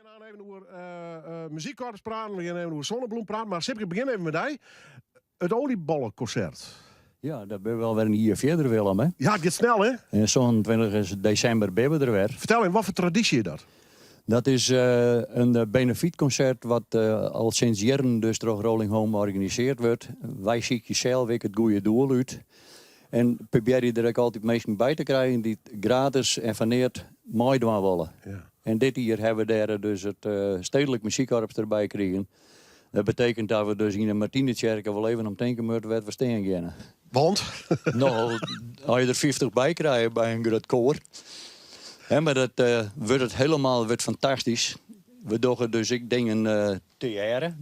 gaan even over muziekkorps praten, we gaan even over Zonnebloem praten. Maar Sipke, begin even met jij. Het oliebollenconcert. Ja, dat ben we wel weer een jaar verder, Willem. Hè? Ja, het gaat snel, hè? En zo'n 20 december ben we er weer. Vertel eens, wat voor traditie is dat? Dat is een benefietconcert wat al sinds jaren dus door Rolling Home georganiseerd wordt. Wij zieken zelf het goede doel uit. En probeer je er ook altijd mensen bij te krijgen die het gratis en vaneerd mooi doen willen. Ja. En dit jaar hebben we daar dus het stedelijk muziekkorps erbij gekregen. Dat betekent dat we dus in de Martinetjerk wel even om denken moeten wat we staan gaan. Want? Nou, als je er 50 bij krijgt bij een groot koor. Hè, maar dat wordt het helemaal fantastisch. We doen dus ik denk een theater.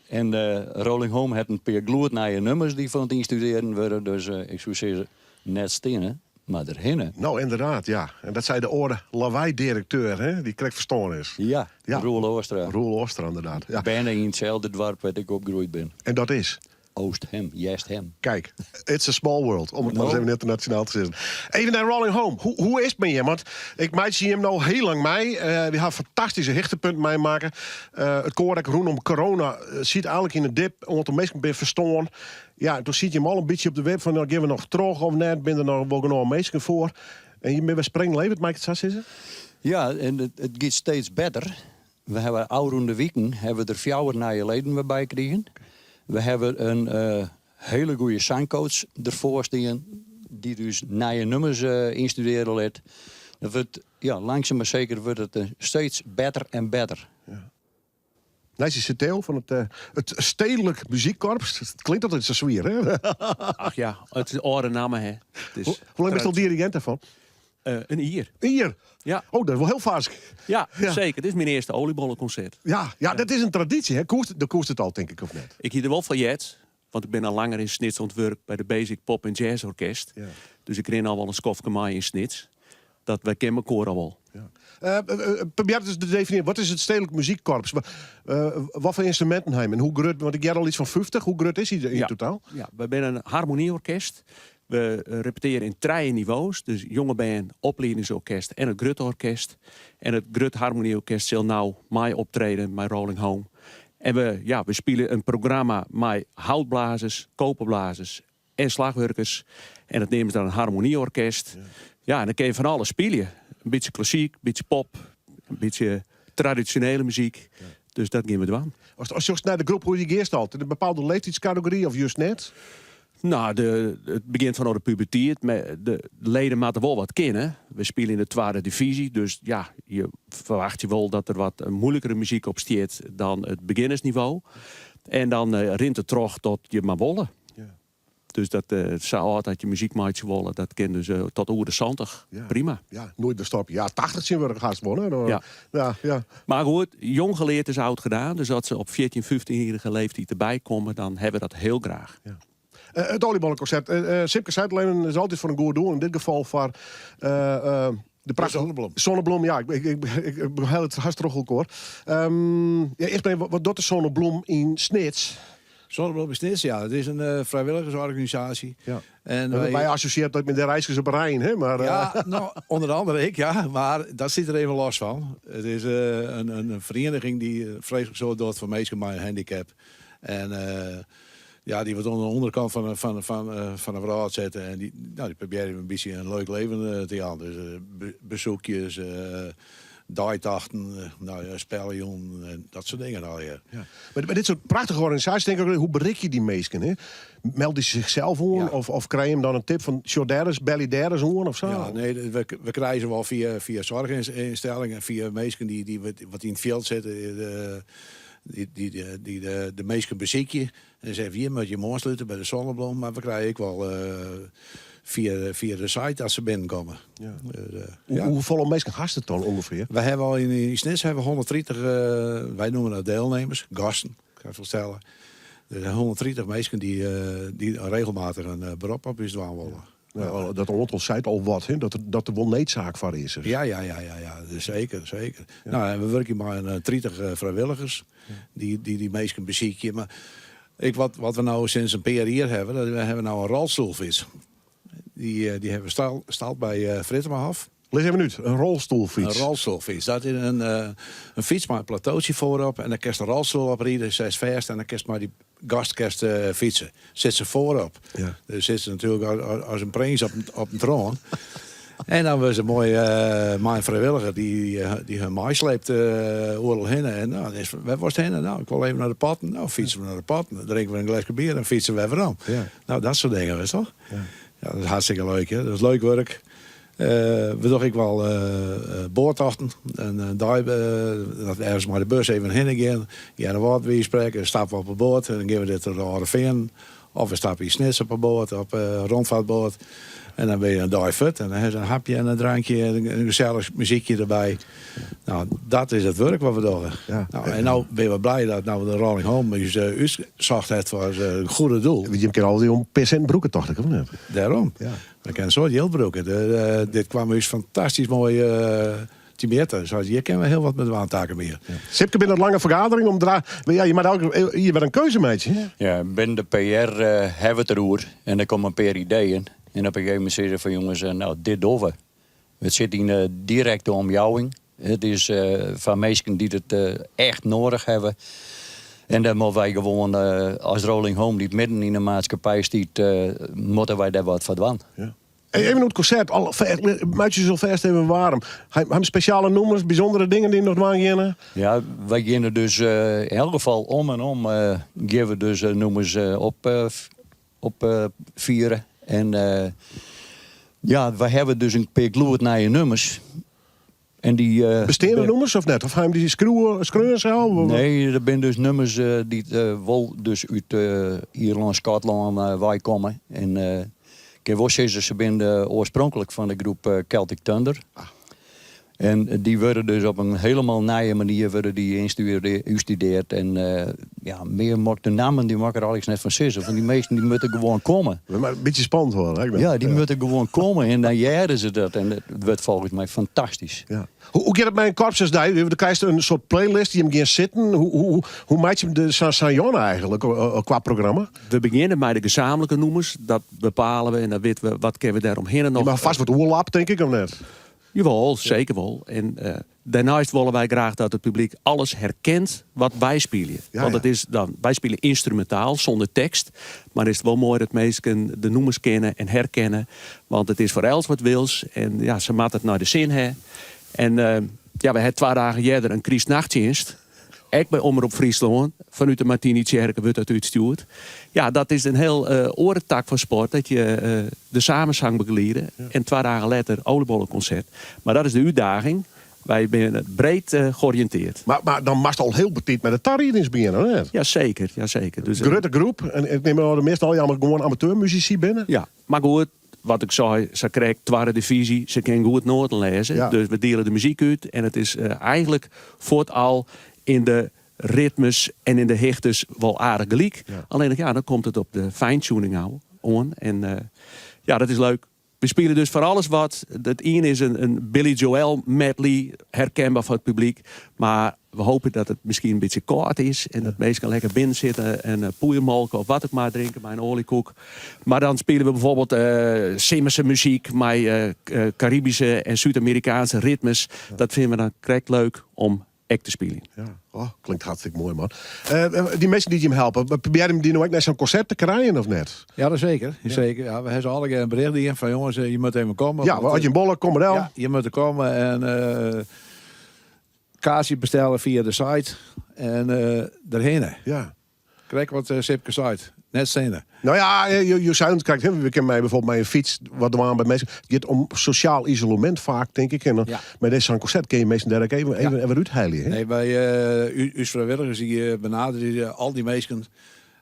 En Rolling Home heeft een paar gloednije nummers die van het instuderen worden. Dus ik zou zeggen, net stenen, maar erhinnen. Nou, inderdaad, ja. En dat zei de orde lawaai-directeur, hè? Die krijgt verstoren is. Ja, Ja. Roel Oostra. Roel Oster, inderdaad. Ja. Bijna in hetzelfde dorp waar ik opgegroeid ben. En dat is? Oosthem, Jesthem. Kijk, it's a small world, om het maar eens even internationaal te zeggen. Even naar Rolling Home. Hoe is het met je? Want ik zie hem nou heel lang mee. We gaan fantastische hichtepunten meemaken. Het koor dat rondom corona ziet eigenlijk in de dip, omdat de meesten ben verstoren. Ja, toen ziet je hem al een beetje op de web van, nou, geven we nog terug of net, ben er nog wel genoeg meesten voor. En je bent bij Spring levend, maakt het zo zeggen? Ja, en het gaat steeds beter. We hebben oude weken, hebben we er 4 nieuwe leden bij gekregen. We hebben een hele goede zangcoach ervoor staan, die dus nieuwe nummers instuderen laat. Dat wordt, ja, langzaam maar zeker wordt het steeds beter en beter. Ja. Nijs is deel van het stedelijk muziekkorps. Het klinkt altijd zo zwier, hè? Ach ja, het is oude namen, hè. Hoe lang ben je al dirigent daarvan? Een hier. Hier? Ja. Oh, dat is wel heel vaak. Ja, Ja. zeker. Dit is mijn eerste oliebollenconcert. Ja, dat is een traditie, hè? Dat koest het al, denk ik, of net? Ik hier er wel van jet, want ik ben al langer in Snits ontwerp bij de Basic Pop en Jazz Orkest. Ja. Dus ik ren al wel een skofke maai in Snits. Dat wij kennen elkaar al wel. Ja. Probeer dus te definiëren, wat is het stedelijk muziekkorps? Wat voor instrumenten hebben en hoe groot? Want ik jij al iets van 50. Hoe groot is hij in totaal? Ja, we zijn een harmonieorkest. We repeteren in 3 niveaus. Dus jonge band, opleidingsorkest en het Grut-orkest. En het Grut Harmonieorkest zal nou mij optreden bij Rolling Home. En we spelen een programma met houtblazers, koperblazers en slagwerkers. En dat nemen ze dan een harmonieorkest. Ja, en dan kun je van alles spelen. Een beetje klassiek, een beetje pop, een beetje traditionele muziek. Ja. Dus dat gaan we doen. Als je naar de groep hoe je eerst altijd, een bepaalde leeftijdscategorie of juist net? Nou, het begint van de puberteit. De leden moeten wel wat kennen. We spelen in de 2e divisie. Dus ja, je verwacht je wel dat er wat moeilijkere muziek op staat dan het beginnersniveau. En dan rint het terug tot je maar wollen. Ja. Dus dat zou altijd je muziekmaatje wollen. Dat kan dus tot over de 70. Ja. Prima. Ja, nooit de stap. Ja, 80 zien we er gast worden. Ja. Ja. Maar goed, jong geleerd is oud gedaan. Dus als ze op 14, 15-jarige leeftijd erbij komen, dan hebben we dat heel graag. Ja. Het oliebollenconcert. Sipke zei het alleen, is altijd voor een goed doel. In dit geval voor de prachtige Zonnebloem. Ja, ik heel het hartstikke hoor. Eerst maar, wat doet de Zonnebloem in Snits? Zonnebloem in Snits, ja. Het is een vrijwilligersorganisatie. Ja. En wij associëren dat met de reizigers op Rijn, hè? Maar, ja, nou, onder andere ik, ja. Maar dat zit er even los van. Het is een vereniging die vreselijk zo doet voor mensen met een handicap. En ja, die wordt aan de onderkant van een verhaal zetten. En die proberen een beetje een leuk leven te gaan. Dus bezoekjes, dagtachten, spellen, dat soort dingen al. Ja. Ja. Maar dit soort prachtige organisaties, denk ik, hoe bereik je die mensen? Hè? Melden ze zichzelf aan? Ja. Of krijg je hem dan een tip van Jordaris, Bellidaris aan of zo? Ja, nee, we krijgen ze wel via zorginstellingen, via mensen die wat in het veld zetten. Die de meesten bezieken. En zeggen, hier moet je aansluiten bij de Zonnebloem. Maar we krijgen ook wel via de site als ze binnenkomen. Ja. Hoeveel mensen gasten dan ongeveer? We hebben al in Snits 130, wij noemen dat deelnemers, gasten, kan je voorstellen. Er zijn 130 mensen die regelmatig een beroep op is doen willen. Ja, dat ons zei al wat, hè? Dat er wel needzaak voor is. Ja, dus zeker. Ja. Nou, en we werken maar 30 vrijwilligers die mensen bezieken. Maar wat we nou sinds een paar jaar hebben, we hebben nou een rolstoelvis. Die hebben we stald bij Frittemerhof. Lees even uit. Een rolstoelfiets. Een rolstoelfiets. Dat is een fiets met een plateautje voorop. En dan kerst een rolstoel op rijden, zij is vast. En dan kerst maar die gast fietsen. Zit ze voorop. Ja. Dus zit ze natuurlijk als een prins op een troon. En dan was een mooie mijn vrijwilliger die hun maai sleept oorlog heen. En nou, waar was het heen? Nou, ik wil even naar de patten. Nou, fietsen we naar de patten. Dan drinken we een glasje bier en fietsen we weer om. Ja. Nou, dat soort dingen, is toch? Ja. Ja, dat is hartstikke leuk, hè? Dat is leuk werk. We doen ik wel boortochten. En daar, dat ergens maar de bus even heen gaan. Ja, een woord weer spreken. Stappen we op een boot. En dan gaan we dit door de Orreveen. Of we stappen hier snits op een boot. Op een rondvaartboot. En dan ben je een dive. En dan heb je een hapje en een drankje. En een gezellig muziekje erbij. Nou, dat is het werk wat we doen. Ja. Nou, en nou ben we blij dat nou de Rolling Home is uitgezocht heeft voor een goede doel. Je kan al die om % broeken toch, of niet? Daarom. Ja. We kennen zo Jildbroeken. Dit kwam dus fantastisch mooi te meten. Zoals hier kennen we heel wat met waantaken meer. Ja. Sipke, binnen een lange vergadering om ja, je maakt ook hier weer een keuzemeidje. Hè? Ja, binnen de PR hebben we het erover. En er komen een paar ideeën. En op een gegeven moment zeggen ze van jongens, nou, dit over. Het zit in directe omjouwing. Het is van mensen die het echt nodig hebben. En dan moeten wij gewoon als Rolling Home, die midden in de maatschappij stiet, moeten wij daar wat van doen. Ja. Hey, even het concert. Meidjes zo vast even warm. Hebben speciale nummers, bijzondere dingen die nog maar gaan? Ja, wij gaan dus in elk geval om en om geven dus nummers op vieren. En ja, we hebben dus een paar gloednije nummers. En die, bestaande nummers of net? Of hebben die screwen zelf? Nee, er zijn dus nummers die wel dus uit Ierland, Schotland wij komen. En ik heb wel zeggen, ze zijn oorspronkelijk van de groep Celtic Thunder. Ah. En die worden dus op een helemaal nieuwe manier worden die ingestudeerd. En ja, meer de namen die maken er alles net van zitten. Van die meesten die moeten gewoon komen. Maar een beetje spannend worden. Hè? Ja, die moeten gewoon komen en dan jaren ze dat. En het wordt volgens mij fantastisch. Ja. Hoe gaat het bij een korps als dat? Dan krijg je een soort playlist die hem gaan zitten. Hoe maak je hem de Sanjon eigenlijk qua programma? We beginnen met de gezamenlijke noemers. Dat bepalen we en dan weten we wat kunnen we daaromheen nog. Maar vast wat oorlap, denk ik, of net? Jawel, zeker wel. En daarnaast willen wij graag dat het publiek alles herkent wat wij spelen. Ja, want het is dan, wij spelen instrumentaal, zonder tekst. Maar het is wel mooi dat mensen de noemers kennen en herkennen. Want het is voor els wat wils. En ja, ze maakt het naar de zin hebben. En ja, we hebben 2 dagen eerder een Christnachtdienst. Ik bij Omroep Friesland, vanuit de Martini-Tjerken wordt dat uitgestuurd. Ja, dat is een heel orentak van sport. Dat je de samenzang begeleiden. Ja. En 2 dagen later oliebollenconcert. Maar dat is de uitdaging. Wij zijn breed georiënteerd. Maar dan mag het al heel petit met de tarriedings beginnen, hè? Jazeker, jazeker. Dus, grote groep. En ik neem aan de meestal allemaal gewoon amateurmuzici binnen. Ja, maar goed. Wat ik zei, ze krijgt 2e divisie. Ze kan goed noten lezen. Ja. Dus we delen de muziek uit. En het is eigenlijk vooral in de ritmes en in de hichtes wel aardig gelijk. Ja. Alleen ja, dan komt het op de fine-tuning aan. En ja, dat is leuk. We spelen dus voor alles wat. Het ene is een Billy Joel medley, herkenbaar voor het publiek. Maar we hopen dat het misschien een beetje koud is. En dat mensen lekker binnen zitten en poeiermolken of wat ook maar drinken bij een oliekoek. Maar dan spelen we bijvoorbeeld Simmerse muziek met Caribische en Zuid-Amerikaanse ritmes. Ja. Dat vinden we dan correct leuk om te spelen. Ja. Oh, klinkt hartstikke mooi, man. Die mensen die hem helpen, probeer je die nou ook naar zo'n concert te krijgen of net? Ja, dat zeker. Ja. Zeker. Ja, we hebben alle keer een bericht die van jongens, je moet even komen. Ja, als je een bolle, kom maar dan. Ja, je moet er komen en kaartje bestellen via de site en daarheen. Ja. Kijk wat Sipke site. Net stenen. Nou ja, je zou het kijken. We kennen mij bijvoorbeeld bij een fiets. Wat er aan bij mensen. Het gaat om sociaal isolement vaak, denk ik. En dan, met deze concert kun je mensen daar even uitheilen. Nee, bij uw vrijwilligers die benaderen al die mensen.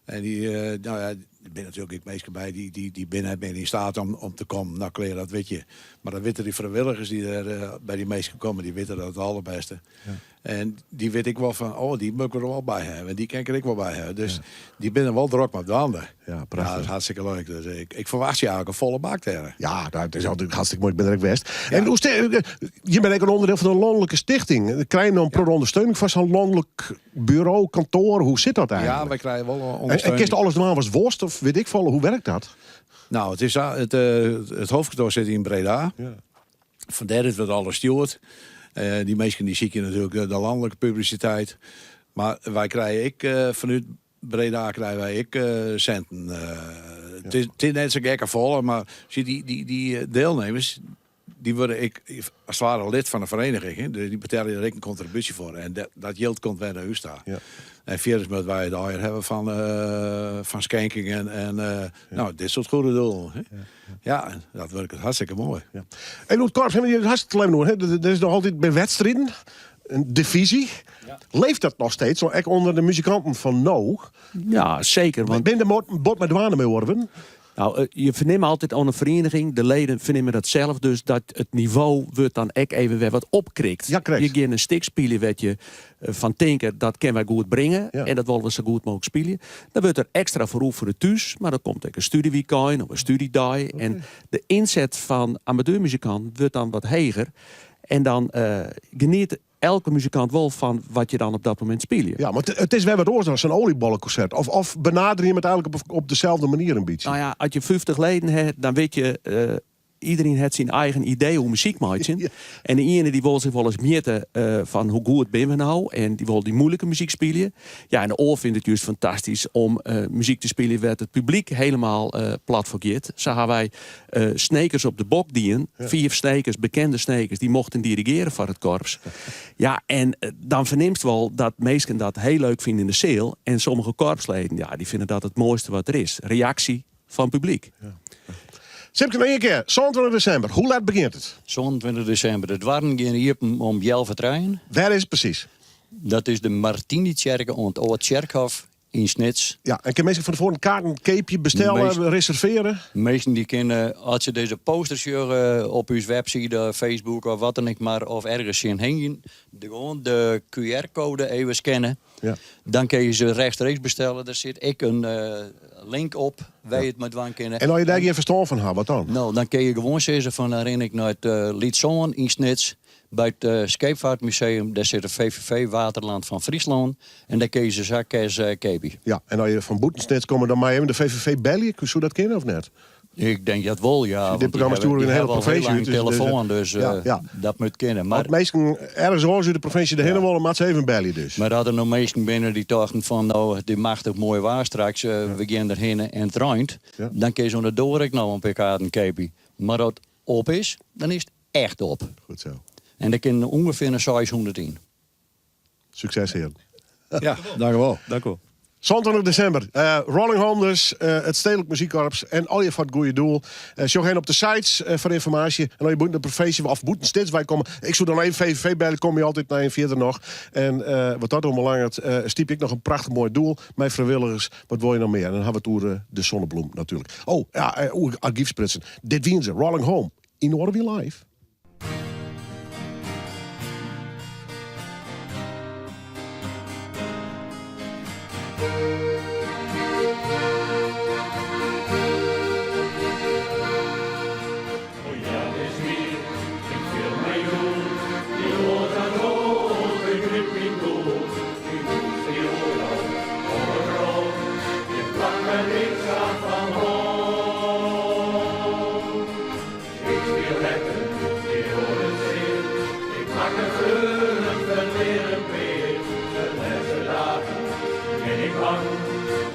En die, nou ja, er zijn natuurlijk ook mensen bij die binnen in staat om te komen. Nou, kleren, dat weet je. Maar dan weten die vrijwilligers die er bij die mensen komen, die weten dat het allerbeste. Ja. En die weet ik wel van, oh, die moet ik er wel bij hebben. Die kan ik er ook wel bij hebben. Dus die binnen wel druk met de handen. Ja, prachtig. Ja, dat is hartstikke leuk. Dus ik verwacht je eigenlijk een volle bak te hebben. Ja, dat is altijd hartstikke mooi. Ik ben er ook best. Ja. En je bent ook een onderdeel van een landelijke stichting. Krijg je dan ondersteuning van zo'n landelijk bureau, kantoor? Hoe zit dat eigenlijk? Ja, wij krijgen wel ondersteuning. En kist alles normaal was worst of weet ik veel? Hoe werkt dat? Nou, het hoofdkantoor zit in Breda. Ja. Vandaar dat we het alles stuurt. Die mensen die zie je natuurlijk de landelijke publiciteit. Maar wij krijgen vanuit Breda krijgen wij centen. Het is net zo gekke volle, maar zie die deelnemers, die worden als het ware lid van een vereniging. Hè? Die betalen er een contributie voor. En dat geld komt weer naar huis staan. Ja. En verder moeten wij het alweer hebben van skanking en nou, dit soort goede doelen. Hè? Ja, dat werkt hartstikke mooi. Ja. En hoe het korps hebben jullie hartstikke leuk doen. Er is nog altijd bij wedstrijden een divisie. Ja. Leeft dat nog steeds? Zo echt onder de muzikanten van nou? Ja, zeker. Want ben de bot met douane mee worden? Nou, je verneemt altijd aan een vereniging, de leden vernemen dat zelf, dus dat het niveau wordt dan ook even weer wat opkrikt. Ja, je gaat een stuk spelen wat je van denken, dat kunnen wij goed brengen en dat willen we zo goed mogelijk spelen. Dan wordt er extra voor de thuis, maar dan komt ook een studieweekend of een studiedag. Okay. En de inzet van amateurmuzikant wordt dan wat hoger en dan geniet elke muzikant wel van wat je dan op dat moment speelt. Ja, maar het is wel wat oors als een oliebollenconcert. Of benader je het eigenlijk op dezelfde manier een beetje? Nou ja, als je 50 leden hebt, dan weet je... iedereen heeft zijn eigen idee hoe muziek maken. Ja. En de ene die wil zich wel eens meten van hoe goed ben we nou. En die wil die moeilijke muziek spelen. Ja, en de oor vindt het juist fantastisch om muziek te spelen waar het publiek helemaal plat vergeet. Zo hebben wij snekers op de bok dienen. Ja. 4 snekers, bekende snekers, die mochten dirigeren voor het korps. Ja, en dan verneemt wel dat meesten dat heel leuk vinden in de zaal. En sommige korpsleden, ja, die vinden dat het mooiste wat er is. Reactie van het publiek. Ja. Sipke, nog één keer. 27 december. Hoe laat begint het? 27 december. Het waren hier om 11:30. Waar is het precies? Dat is de Martini-kerk aan het Oud-Kerkhof in Snits. Ja, en kan mensen van tevoren een kaart, een capeje bestellen, reserveren? Meesten die kunnen, als ze deze posters op uw website, Facebook of wat dan ook maar, of ergens zien heen, gewoon de QR-code even scannen. Ja. Dan kun je ze rechtstreeks bestellen. Daar zit ik een link op, waar je het met waan kennen. En als je daar geen verstand van hebt, wat dan? Nou, dan kun je gewoon zeggen van, herinner ik naar het Liedzoon in Snits. Bij het Scheepvaartmuseum, daar zit de VVV Waterland van Friesland. En daar kun je ze zakken als kepi. Ja, en als je van Boetensnits komen, dan maar even de VVV bellen. Kun je dat kennen of net? Ik denk dat wel, ja. Dit programma sturen in een hele provincie. Een telefoon, dus dat moet kennen. Maar meesten ergens horen ze de provincie de hele willen, maar ze even bellen dus. Maar hadden nog meesten binnen die dachten van, nou, die mag toch mooi waar straks. We gaan erheen en het ruimt. Ja. Dan kun je zo'n doorrek nou een pk een kepi. Maar als het op is, dan is het echt op. Goed zo. En dat kan ongeveer een 600 in. Succes, heren. Ja, dank u wel. 27 december. Rolling Home dus, het Stedelijk Muziekkorps en al je van het goede doel. Zoek heen op de sites voor informatie. En als je boet de provincie of Boetenstits wij komen. Ik zou dan even VVV bellen, kom je altijd naar een vierde nog. En wat dat onbelangrijk, stiep ik nog een prachtig mooi doel. Mijn vrijwilligers, wat wil je nog meer? En dan hebben we het over de zonnebloem natuurlijk. Oh, ja, archiefspritsen. Dit wien ze, Rolling Home. In Order We Live.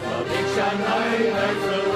Dat ik zijn eigen